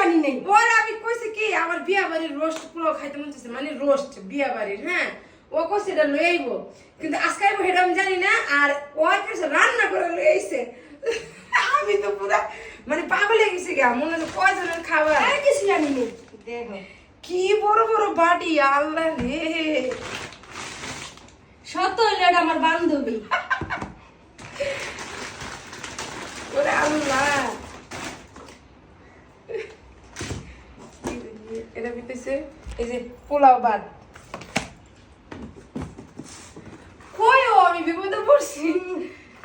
আনি নাই ওর আমি কইছি কি আমার বিয়া বাড়ির রোস্ট পোলাও খাইতে মন চাইছে মানে রোস্ট বিয়া বাড়ির হ্যাঁ ও কইছে এটা লই আইবো কিন্তু আজকে আইবো সেটা আমি জানি না আর ওর কাছে রান্না করে লই আইছে আমি তো পুরা মানে পাগল হয়ে গেছি গা মনে হচ্ছে কয়জনের খাবার আর কিছু আনি নাই দেখো কি বড় বড় বাটি আল্লাহ রে সত হইলো এটা আমার বান্ধবী ওরে আল্লাহ এটা বিতেছে এই যে পোলাও ভাত কই ও আমি বিপদে পড়ছি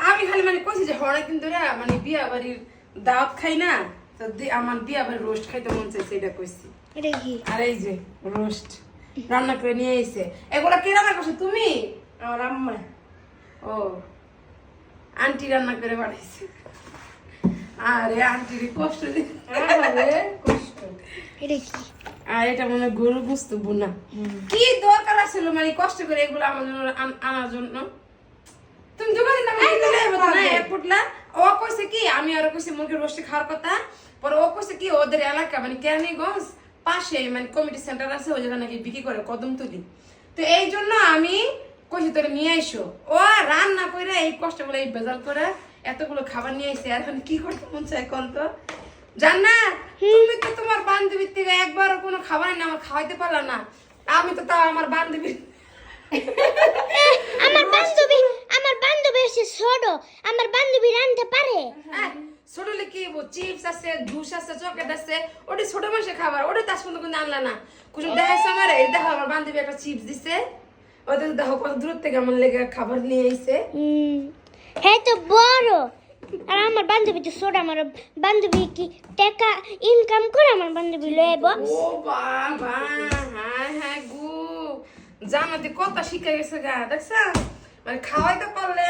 আমি খালি মানে কইছি যে অনেকদিন ধরে মানে বিয়া বাড়ির দাওয়াত খাই না তো আমার বিয়া বাড়ির রোস্ট খাইতে মন চাইছে এটা কইছি এটা কি আর এই যে রোস্ট রান্না করে নিয়ে আইছে এগুলা কে রান্না করছো তুমি আমার আম্মা ও আন্টি রান্না করে পাঠাইছে আরে আন্টির কষ্ট দিচ্ছে আরে কষ্ট এটা কি আর এটা মনে হয় গরু বুঝতো বুনা কি দরকার আছিল মানে কষ্ট করে এগুলো আমার জন্য আনার জন্য তুমি দোকানে না এক ফুটলা ও কইছে কি আমি আর কইছে মুরগির রোস্ট খাওয়ার কথা পরে ও কইছে কি ওদের এলাকা মানে কেরানীগঞ্জ পাশে মানে কমিটি সেন্টার আছে ওই জায়গা নাকি বিক্রি করে কদমতলি তো এই জন্য আমি কইছি তোরে নিয়ে আইসো ও রান্না করে এই কষ্ট করে এই বেজাল করে এতগুলো খাবার নিয়ে আইছে আর এখন কি করতে মন চায় কোন তো জান্না তুমি তো তোমার বান্ধবীর থেকে একবারও কোনো খাবার না আমার খাওয়াইতে পারলা না আমি তো তাও আমার বান্ধবীর আমার বান্ধবী হচ্ছে ছোট আমার বান্ধবী রাঁধতে পারে ছোট কি চিপস আছে জুস আছে চকলেট আছে ওটা ছোট মানুষের খাবার ওটা তার সঙ্গে কিন্তু আনলা না কুসুম দেখাইছে আমার এই দেখো আমার বান্ধবী একটা চিপস দিছে ওদের দেখো কত দূর থেকে আমার লেগে খাবার নিয়ে আইছে হ্যাঁ তো বড় আর আমার বান্ধবী তো ছোট আমার বান্ধবী কি টাকা ইনকাম করে আমার বান্ধবী লইব ও বাবা হ্যাঁ হ্যাঁ গু জানাতে কথা শিখে গেছে গা দেখছ মানে খাওয়াইতে পারলে